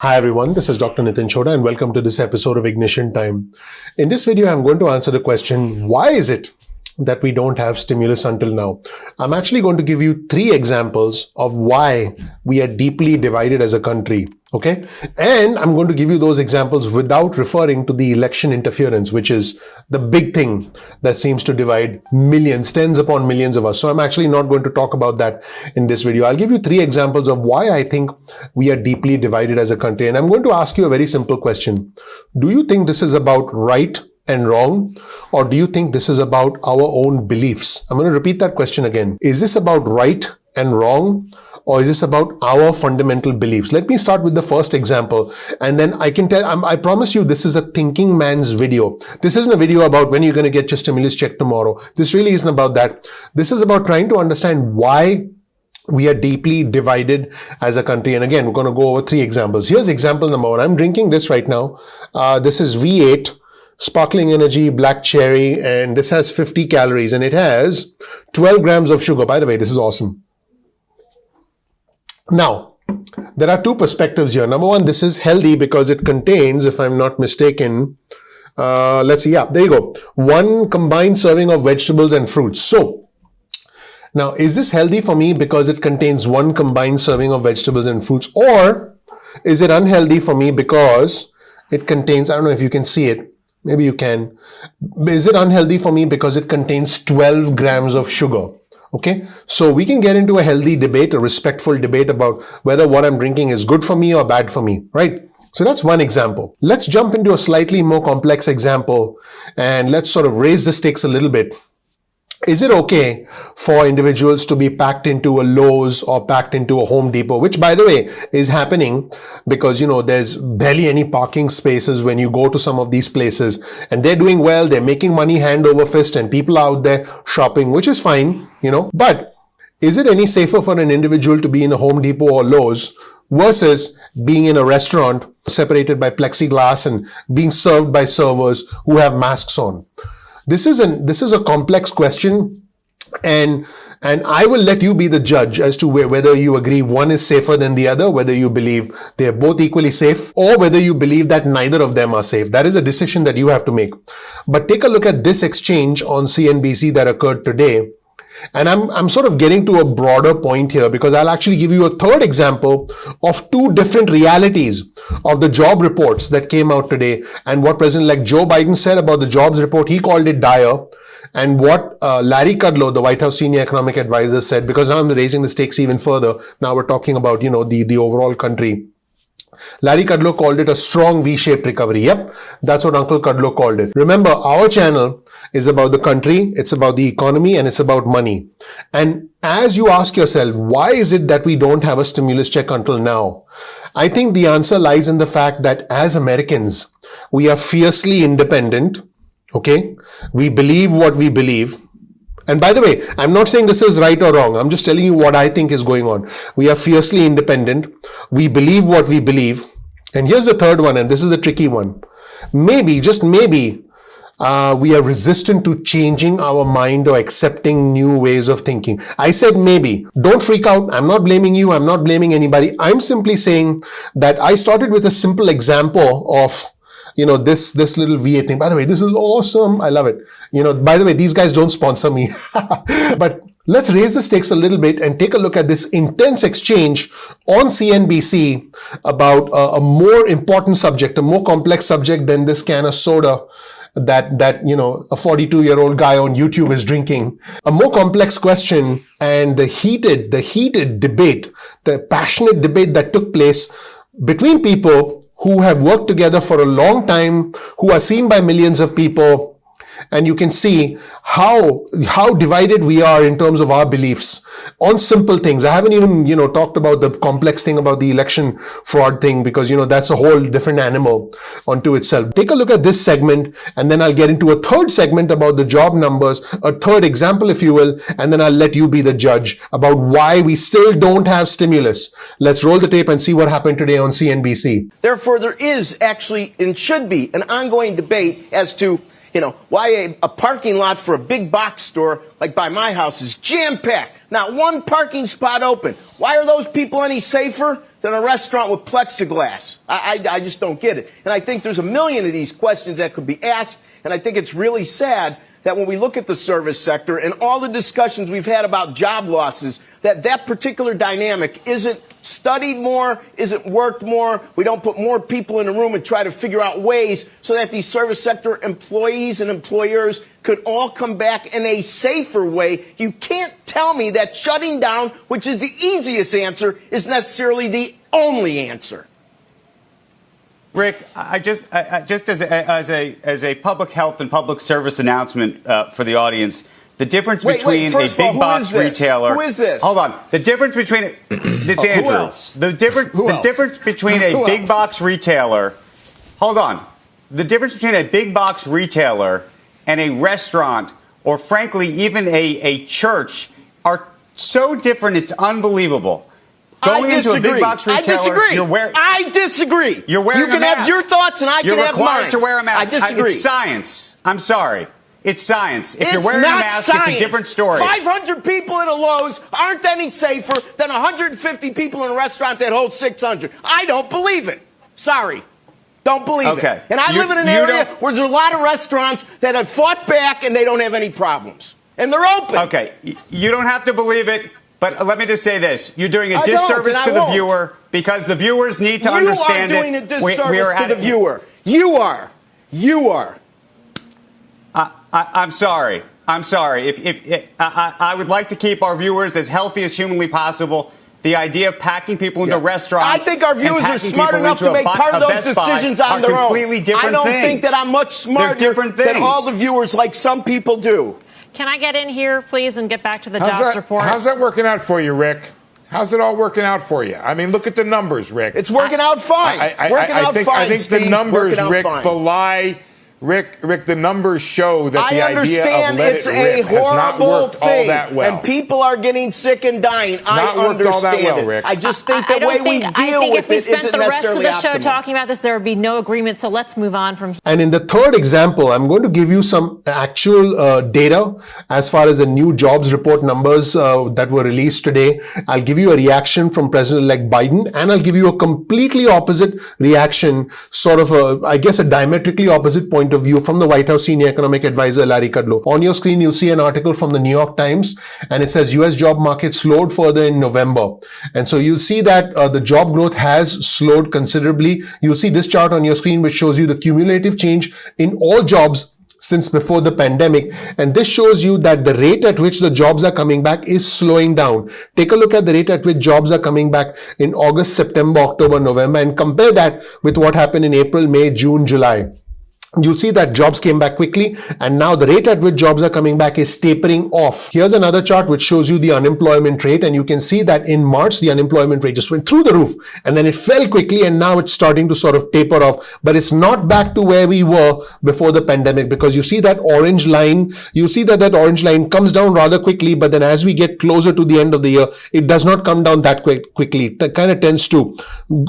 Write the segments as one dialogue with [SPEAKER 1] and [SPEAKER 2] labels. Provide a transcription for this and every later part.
[SPEAKER 1] Hi everyone, this is Dr. Nitin Chhoda and welcome to this episode of Ignition Time. In this video, I'm going to answer the question, why is it that we don't have stimulus until now? I'm actually going to give you 3 examples of why we are deeply divided as a country, okay? And I'm going to give you those examples without referring to the election interference, which is the big thing that seems to divide millions, tens upon millions of us. So I'm actually not going to talk about that in this video. I'll give you 3 examples of why I think we are deeply divided as a country. And I'm going to ask you a very simple question. Do you think this is about right and wrong, or do you think this is about our own beliefs? I'm going to repeat that question again. Is this about right and wrong, or is this about our fundamental beliefs? Let me start with the first example, and then I can tell, I promise you this is a thinking man's video. This isn't a video about when you're going to get your stimulus check tomorrow. This really isn't about that. This is about trying to understand why we are deeply divided as a country. And again, we're going to go over 3 examples. Here's example number 1. I'm drinking this right now. This is V8 Sparkling Energy Black Cherry, and this has 50 calories and it has 12 grams of sugar. By the way, this is awesome. Now, there are 2 perspectives here. Number 1, this is healthy because it contains, if I'm not mistaken, let's see, yeah, there you go. 1 combined serving of vegetables and fruits. So, now, is this healthy for me because it contains 1 combined serving of vegetables and fruits, or is it unhealthy for me because it contains, I don't know if you can see it, maybe you can. Is it unhealthy for me because it contains 12 grams of sugar? Okay, so we can get into a healthy debate, a respectful debate about whether what I'm drinking is good for me or bad for me, right? So that's one example. Let's jump into a slightly more complex example and let's sort of raise the stakes a little bit. Is it okay for individuals to be packed into a Lowe's or packed into a Home Depot, which by the way is happening because, there's barely any parking spaces when you go to some of these places, and they're doing well, they're making money hand over fist, and people are out there shopping, which is fine, but is it any safer for an individual to be in a Home Depot or Lowe's versus being in a restaurant separated by plexiglass and being served by servers who have masks on? This is a complex question, and I will let you be the judge as to whether you agree one is safer than the other, whether you believe they are both equally safe, or whether you believe that neither of them are safe. That is a decision that you have to make. But take a look at this exchange on CNBC that occurred today. And I'm sort of getting to a broader point here because I'll actually give you a 3rd example of 2 different realities of the job reports that came out today, and what President-elect Joe Biden said about the jobs report. He called it dire, and what Larry Kudlow, the White House senior economic advisor, said, because now I'm raising the stakes even further. Now we're talking about, the overall country. Larry Kudlow called it a strong V-shaped recovery. Yep, that's what Uncle Kudlow called it. Remember, our channel is about the country, it's about the economy, and it's about money. And as you ask yourself, why is it that we don't have a stimulus check until now? I think the answer lies in the fact that as Americans, we are fiercely independent, okay? We believe what we believe. And by the way, I'm not saying this is right or wrong. I'm just telling you what I think is going on. We are fiercely independent. We believe what we believe. And here's the 3rd one, and this is the tricky one. Maybe, just maybe, we are resistant to changing our mind or accepting new ways of thinking. I said maybe. Don't freak out. I'm not blaming you. I'm not blaming anybody. I'm simply saying that I started with a simple example of this little V8 thing. By the way, this is awesome. I love it. By the way, these guys don't sponsor me. But let's raise the stakes a little bit and take a look at this intense exchange on CNBC about a more important subject, a more complex subject than this can of soda that a 42-year-old guy on YouTube is drinking. A more complex question, and the heated debate, the passionate debate that took place between people who have worked together for a long time, who are seen by millions of people. And you can see how divided we are in terms of our beliefs on simple things. I haven't even, talked about the complex thing about the election fraud thing because, that's a whole different animal unto itself. Take a look at this segment, and then I'll get into a 3rd segment about the job numbers, a 3rd example, if you will, and then I'll let you be the judge about why we still don't have stimulus. Let's roll the tape and see what happened today on CNBC.
[SPEAKER 2] Therefore, there is actually and should be an ongoing debate as to why a parking lot for a big box store like by my house is jam-packed. Not one parking spot open. Why are those people any safer than than a restaurant with plexiglass? I just don't get it. And I think there's a million of these questions that could be asked, and I think it's really sad that when we look at the service sector and all the discussions we've had about job losses, that particular dynamic isn't studied more, isn't worked more. We don't put more people in a room and try to figure out ways so that these service sector employees and employers could all come back in a safer way. You can't tell me that shutting down, which is the easiest answer, is necessarily the only answer.
[SPEAKER 3] Rick, I just as a public health and public service announcement for the audience, the difference between a big box retailer.
[SPEAKER 2] Who is this?
[SPEAKER 3] Hold on. The difference between it's Andrew.
[SPEAKER 2] Who else?
[SPEAKER 3] The difference between a big box retailer. Hold on. The difference between a big box retailer and a restaurant, or frankly even a church, are so different. It's unbelievable. Going into a big box retailer,
[SPEAKER 2] I disagree.
[SPEAKER 3] You're wearing a mask.
[SPEAKER 2] You can have your thoughts, and I can have mine.
[SPEAKER 3] You're required to wear a mask.
[SPEAKER 2] I disagree.
[SPEAKER 3] It's science. I'm sorry. It's science. If you're wearing a
[SPEAKER 2] not
[SPEAKER 3] mask,
[SPEAKER 2] science.
[SPEAKER 3] it's a different story.
[SPEAKER 2] 500 people at a Lowe's aren't any safer than 150 people in a restaurant that holds 600. I don't believe it. Sorry. Don't believe it. And I live in an area where there's a lot of restaurants that have fought back and they don't have any problems. And they're open.
[SPEAKER 3] Okay. You don't have to believe it, but let me just say this. You're doing a disservice to the viewer because the viewers need to understand it.
[SPEAKER 2] You are doing a disservice to the viewer. You are. You are.
[SPEAKER 3] I'm sorry. I'm sorry. I would like to keep our viewers as healthy as humanly possible. The idea of packing people into restaurants.
[SPEAKER 2] I think our viewers are smart enough to make part of those decisions on their own. I don't think that I'm much smarter than all the viewers like some people do.
[SPEAKER 4] Can I get in here, please, and get back to the jobs report?
[SPEAKER 5] How's that working out for you, Rick? How's it all working out for you? I mean, look at the numbers, Rick.
[SPEAKER 2] It's working out fine.
[SPEAKER 5] I think the numbers, Rick, belie. Rick, the numbers show that the idea of let it rip has not worked all that well.
[SPEAKER 2] And people are getting sick and dying.
[SPEAKER 5] It's not worked all that well, Rick.
[SPEAKER 2] I just think the way we deal with it isn't necessarily optimal. I think if we spent the rest of the show talking
[SPEAKER 4] about this, there would be no agreement. So let's move on from here.
[SPEAKER 1] And in the third example, I'm going to give you some actual data as far as the new jobs report numbers that were released today. I'll give you a reaction from President-elect Biden, and I'll give you a completely opposite reaction, sort of I guess a diametrically opposite point of view from the White House senior economic advisor Larry Kudlow. On your screen, you'll see an article from the New York Times, and it says U.S. job market slowed further in November. And so you'll see that the job growth has slowed considerably. You'll see this chart on your screen, which shows you the cumulative change in all jobs since before the pandemic. And this shows you that the rate at which the jobs are coming back is slowing down. Take a look at the rate at which jobs are coming back in August, September, October, November, and compare that with what happened in April, May, June, July. You'll see that jobs came back quickly, and now the rate at which jobs are coming back is tapering off. Here's another chart which shows you the unemployment rate, and you can see that in March, the unemployment rate just went through the roof, and then it fell quickly, and now it's starting to sort of taper off, but it's not back to where we were before the pandemic, because you see that orange line, that orange line comes down rather quickly, but then as we get closer to the end of the year, it does not come down that quickly. It kind of tends to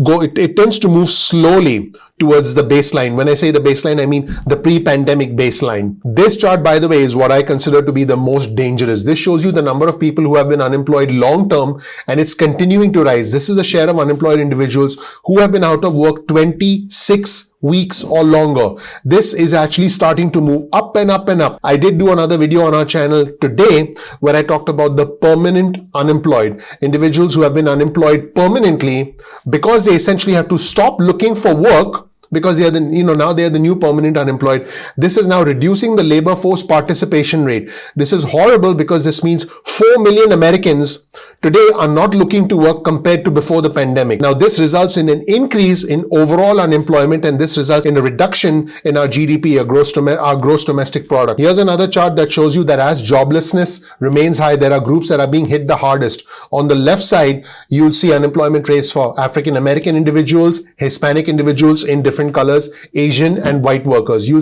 [SPEAKER 1] go, it tends to move slowly towards the baseline. When I say the baseline, I mean the pre-pandemic baseline. This chart, by the way, is what I consider to be the most dangerous. This shows you the number of people who have been unemployed long term, and it's continuing to rise. This is a share of unemployed individuals who have been out of work 26 weeks or longer. This is actually starting to move up and up and up. I did do another video on our channel today where I talked about the permanent unemployed, individuals who have been unemployed permanently because they essentially have to stop looking for work because they are now they are the new permanent unemployed. This is now reducing the labor force participation rate. This is horrible because this means 4 million Americans today are not looking to work compared to before the pandemic. Now, this results in an increase in overall unemployment, and this results in a reduction in our GDP, our gross domestic product. Here's another chart that shows you that as joblessness remains high, there are groups that are being hit the hardest. On the left side, you'll see unemployment rates for African American individuals, Hispanic individuals in different colors, Asian and white workers. You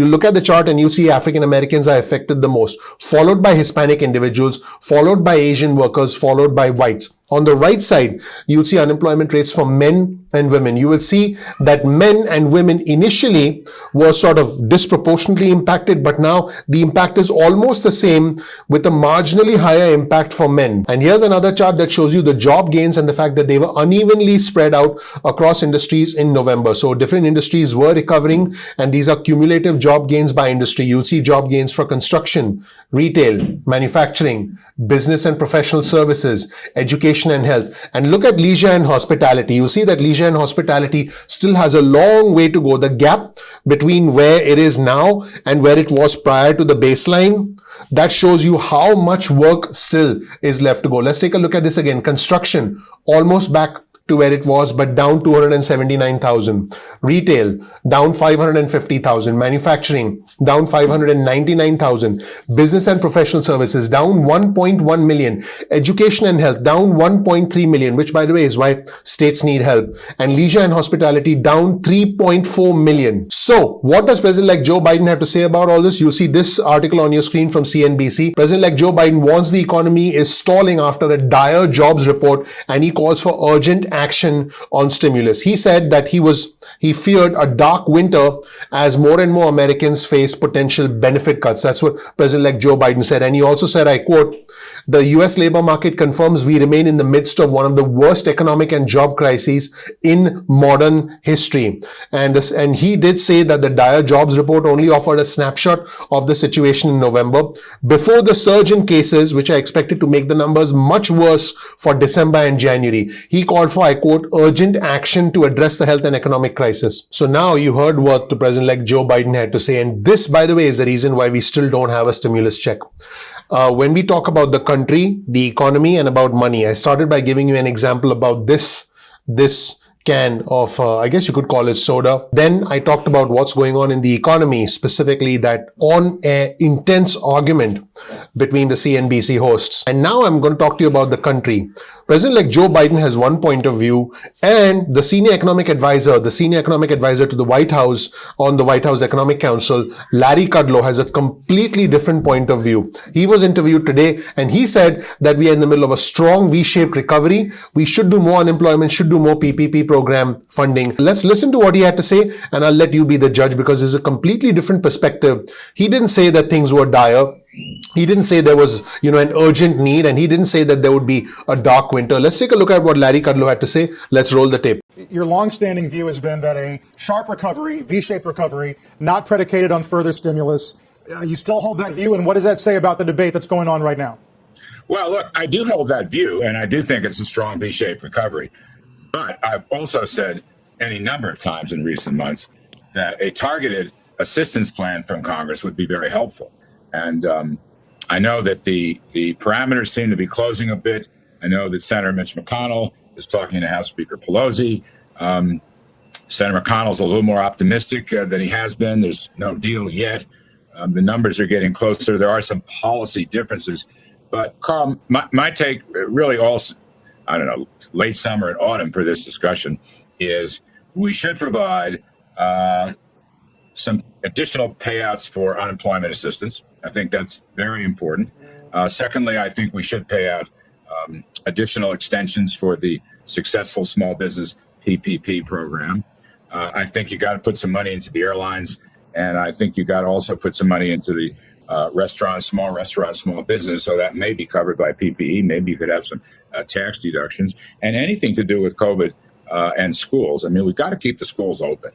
[SPEAKER 1] look at the chart and you see African Americans are affected the most, followed by Hispanic individuals, followed by Asian workers, followed by whites. On the right side, you'll see unemployment rates for men and women. You will see that men and women initially were sort of disproportionately impacted, but now the impact is almost the same with a marginally higher impact for men. And here's another chart that shows you the job gains and the fact that they were unevenly spread out across industries in November. So different industries were recovering, and these are cumulative job gains by industry. You'll see job gains for construction, retail, manufacturing, business and professional services, education and health. And look at leisure and hospitality. You'll see that leisure and hospitality still has a long way to go. The gap between where it is now and where it was prior to the baseline, that shows you how much work still is left to go. Let's take a look at this again. Construction, almost back to where it was, but down 279,000. Retail, down 550,000. Manufacturing, down 599,000. Business and professional services, down 1.1 million. Education and health, down 1.3 million, which by the way is why states need help. And leisure and hospitality, down 3.4 million. So, what does President-elect Joe Biden have to say about all this? You'll see this article on your screen from CNBC. President-elect Joe Biden warns the economy is stalling after a dire jobs report, and he calls for urgent action on stimulus. He said that he feared a dark winter as more and more Americans face potential benefit cuts. That's what President-elect Joe Biden said. And he also said, I quote, "The US labor market confirms we remain in the midst of one of the worst economic and job crises in modern history." And he did say that the dire jobs report only offered a snapshot of the situation in November before the surge in cases, which are expected to make the numbers much worse for December and January. He called for, I quote, urgent action to address the health and economic crisis. So now you heard what the President-elect Joe Biden had to say. And this, by the way, is the reason why we still don't have a stimulus check. When we talk about the country, the economy, and about money, I started by giving you an example about this can of, I guess you could call it soda. Then I talked about what's going on in the economy, specifically that on-air intense argument between the CNBC hosts. And now I'm going to talk to you about the country. President-elect Joe Biden has one point of view, and the senior economic advisor to the White House on the White House Economic Council, Larry Kudlow, has a completely different point of view. He was interviewed today, and he said that we are in the middle of a strong V-shaped recovery. We should do more unemployment, should do more PPP program funding. Let's listen to what he had to say, and I'll let you be the judge because it's a completely different perspective. He didn't say that things were dire. He didn't say there was, an urgent need, and he didn't say that there would be a dark winter. Let's take a look at what Larry Kudlow had to say. Let's roll the tape.
[SPEAKER 6] Your longstanding view has been that a sharp recovery, V-shaped recovery, not predicated on further stimulus. You still hold that view, and what does that say about the debate that's going on right now?
[SPEAKER 7] Well, look, I do hold that view, and I do think it's a strong V-shaped recovery. But I've also said any number of times in recent months that a targeted assistance plan from Congress would be very helpful. And I know that the parameters seem to be closing a bit. I know that Senator Mitch McConnell is talking to House Speaker Pelosi. Senator McConnell's a little more optimistic than he has been. There's no deal yet. The numbers are getting closer. There are some policy differences. But, Carl, my take really also, late summer and autumn for this discussion is we should provide some additional payouts for unemployment assistance. I think that's very important. Secondly, I think we should pay out additional extensions for the successful small business PPP program. I think you got to put some money into the airlines, and I think you got to also put some money into the small business, so that may be covered by PPE. Maybe you could have some tax deductions, and anything to do with COVID and schools. I mean, we've got to keep the schools open.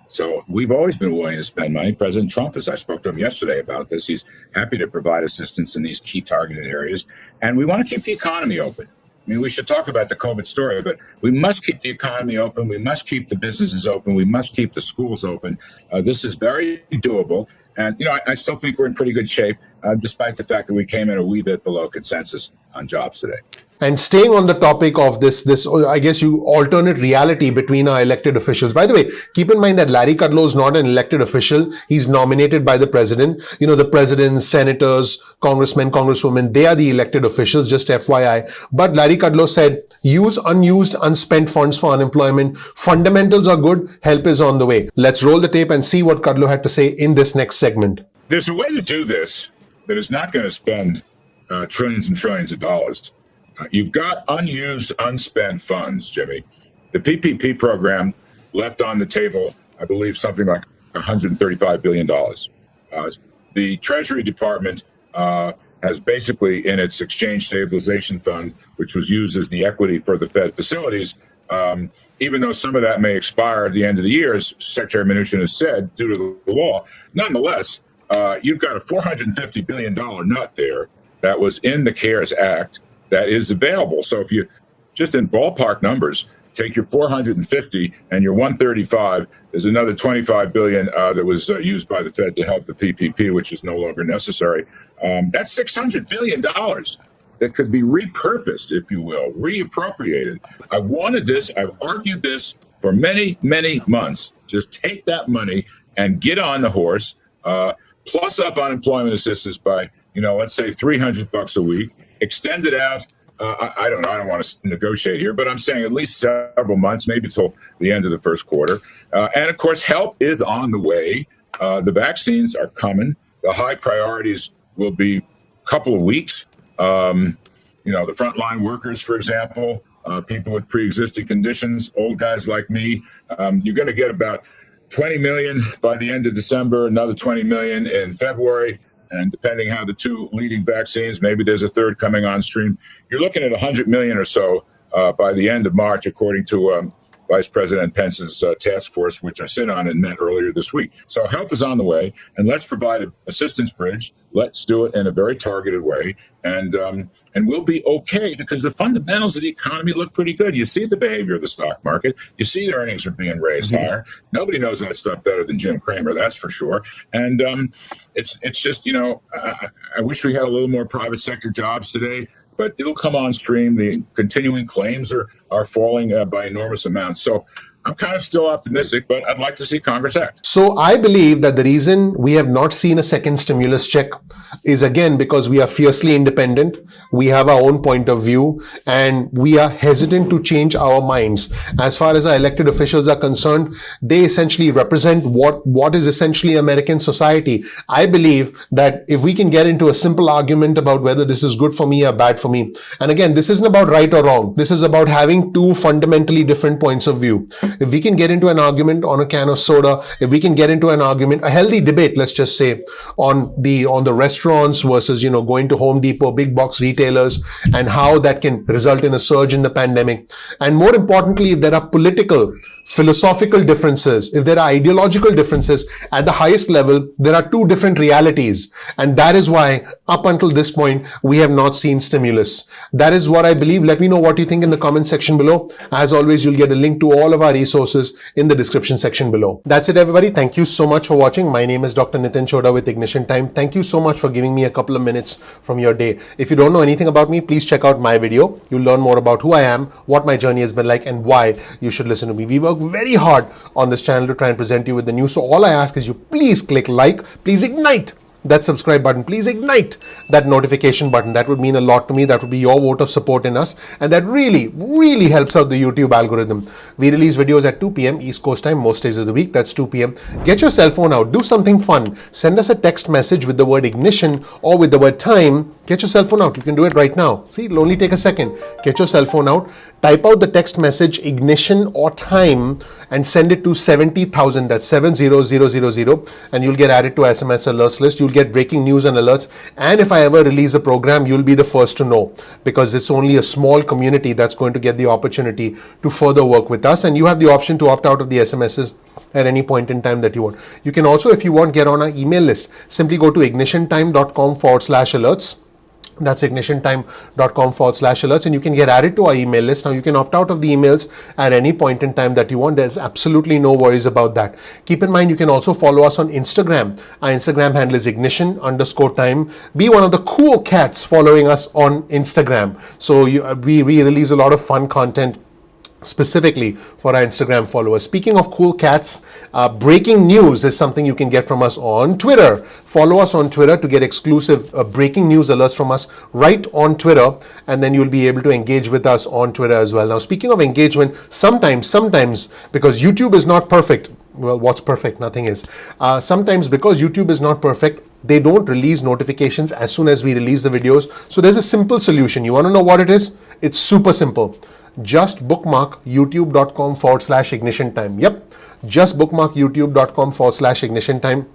[SPEAKER 7] So we've always been willing to spend money. President Trump, as I spoke to him yesterday about this, he's happy to provide assistance in these key targeted areas. And we want to keep the economy open. I mean, we should talk about the COVID story, but we must keep the economy open. We must keep the businesses open. We must keep the schools open. This is very doable. And, I still think we're in pretty good shape, despite the fact that we came in a wee bit below consensus on jobs today.
[SPEAKER 1] And staying on the topic of this, I guess alternate reality between our elected officials. By the way, keep in mind that Larry Kudlow is not an elected official. He's nominated by the president. The presidents, senators, congressmen, congresswomen, they are the elected officials, just FYI. But Larry Kudlow said, use unused, unspent funds for unemployment. Fundamentals are good. Help is on the way. Let's roll the tape and see what Kudlow had to say in this next segment.
[SPEAKER 7] There's a way to do this that is not going to spend trillions and trillions of dollars. You've got unused, unspent funds, Jimmy. The PPP program left on the table, I believe, something like $135 billion. The Treasury Department has basically, in its exchange stabilization fund, which was used as the equity for the Fed facilities, even though some of that may expire at the end of the year, as Secretary Mnuchin has said, due to the law, nonetheless, you've got a $450 billion nut there that was in the CARES Act that is available. So if you, just in ballpark numbers, take your 450 and your 135, there's another 25 billion that was used by the Fed to help the PPP, which is no longer necessary. That's $600 billion that could be repurposed, if you will, reappropriated. I wanted this. I've argued this for many, many months. Just take that money and get on the horse, plus up unemployment assistance by, let's say $300 a week, extend it out. I don't know. I don't want to negotiate here, but I'm saying at least several months, maybe till the end of the first quarter. And of course, help is on the way. The vaccines are coming. The high priorities will be a couple of weeks. The frontline workers, for example, people with pre-existing conditions, old guys like me, you're going to get about 20 million by the end of December, another 20 million in February. And depending how the two leading vaccines, maybe there's a third coming on stream, you're looking at 100 million or so by the end of March, according to Vice President Pence's task force, which I sit on and met earlier this week. So help is on the way, and let's provide an assistance bridge. Let's do it in a very targeted way, and we'll be okay because the fundamentals of the economy look pretty good. You see the behavior of the stock market. You see the earnings are being raised higher. Nobody knows that stuff better than Jim Cramer, that's for sure. And it's just, I wish we had a little more private sector jobs today, but it'll come on stream. The continuing claims are falling by enormous amounts. So I'm kind of still optimistic, but I'd like to see Congress act.
[SPEAKER 1] So I believe that the reason we have not seen a second stimulus check is, again, because we are fiercely independent. We have our own point of view, and we are hesitant to change our minds. As far as our elected officials are concerned, they essentially represent what is essentially American society. I believe that if we can get into a simple argument about whether this is good for me or bad for me, and again, this isn't about right or wrong. This is about having two fundamentally different points of view. If we can get into an argument on a can of soda, if we can get into an argument, a healthy debate, let's just say, on the restaurants versus, going to Home Depot, big box retailers, and how that can result in a surge in the pandemic. And more importantly, if there are political, philosophical differences, if there are ideological differences at the highest level, there are two different realities. And that is why, up until this point, we have not seen stimulus. That is what I believe. Let me know what you think in the comment section below. As always, you'll get a link to all of our resources in the description section below. That's it, everybody. Thank you so much for watching. My name is Dr. Nitin Chhoda with Ignition Time. Thank you so much for giving me a couple of minutes from your day. If you don't know anything about me, please check out my video. You'll learn more about who I am, what my journey has been like, and why you should listen to me. We work very hard on this channel to try and present you with the news. So all I ask is you please click like, please ignite that subscribe button, please ignite that notification button. That would mean a lot to me. That would be your vote of support in us, and that really, really helps out the YouTube algorithm. We release videos at 2 p.m. East Coast time most days of the week. That's 2 p.m. Get your cell phone out, do something fun. Send us a text message with the word ignition or with the word time. Get your cell phone out. You can do it right now. See, it'll only take a second. Get your cell phone out, type out the text message ignition or time, and send it to 70,000. That's 70000, and you'll get added to SMS alerts list. You'll get breaking news and alerts. And if I ever release a program, you'll be the first to know, because it's only a small community that's going to get the opportunity to further work with us. And you have the option to opt out of the SMSs at any point in time that you want. You can also, if you want, get on our email list. Simply go to ignitiontime.com/alerts. That's ignitiontime.com/alerts, and you can get added to our email list. Now you can opt out of the emails at any point in time that you want. There's absolutely no worries about that. Keep in mind, you can also follow us on Instagram. Our Instagram handle is ignition_time. Be one of the cool cats following us on Instagram. So we release a lot of fun content specifically for our Instagram followers. Speaking of cool cats, breaking news is something you can get from us on Twitter. Follow us on Twitter to get exclusive breaking news alerts from us right on Twitter, and then you'll be able to engage with us on Twitter as well. Now, speaking of engagement, sometimes, because YouTube is not perfect, well, what's perfect? Nothing is. Sometimes, because YouTube is not perfect, they don't release notifications as soon as we release the videos. So there's a simple solution. You want to know what it is? It's super simple. Just bookmark youtube.com/ignition time. Yep, just bookmark youtube.com/ignition time.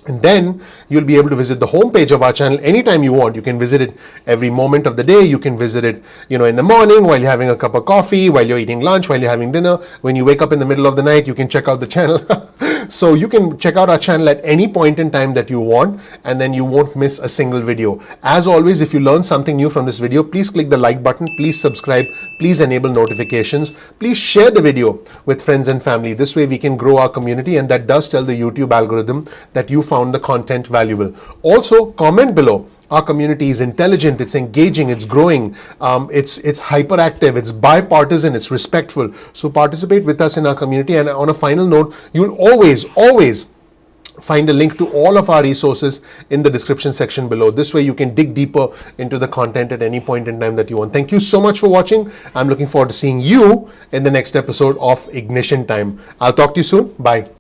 [SPEAKER 1] And then you'll be able to visit the homepage of our channel anytime you want. You can visit it every moment of the day. You can visit it, in the morning while you're having a cup of coffee, while you're eating lunch, while you're having dinner. When you wake up in the middle of the night, you can check out the channel. So you can check out our channel at any point in time that you want, and then you won't miss a single video. As always, if you learn something new from this video, please click the like button, please subscribe, please enable notifications, please share the video with friends and family. This way we can grow our community, and that does tell the YouTube algorithm that you found the content valuable. Also, comment below. Our community is intelligent, it's engaging, it's growing, it's hyperactive, it's bipartisan, it's respectful. So participate with us in our community. And on a final note, you'll always find a link to all of our resources in the description section below. This way you can dig deeper into the content at any point in time that you want. Thank you so much for watching. I'm looking forward to seeing you in the next episode of Ignition Time. I'll talk to you soon. Bye.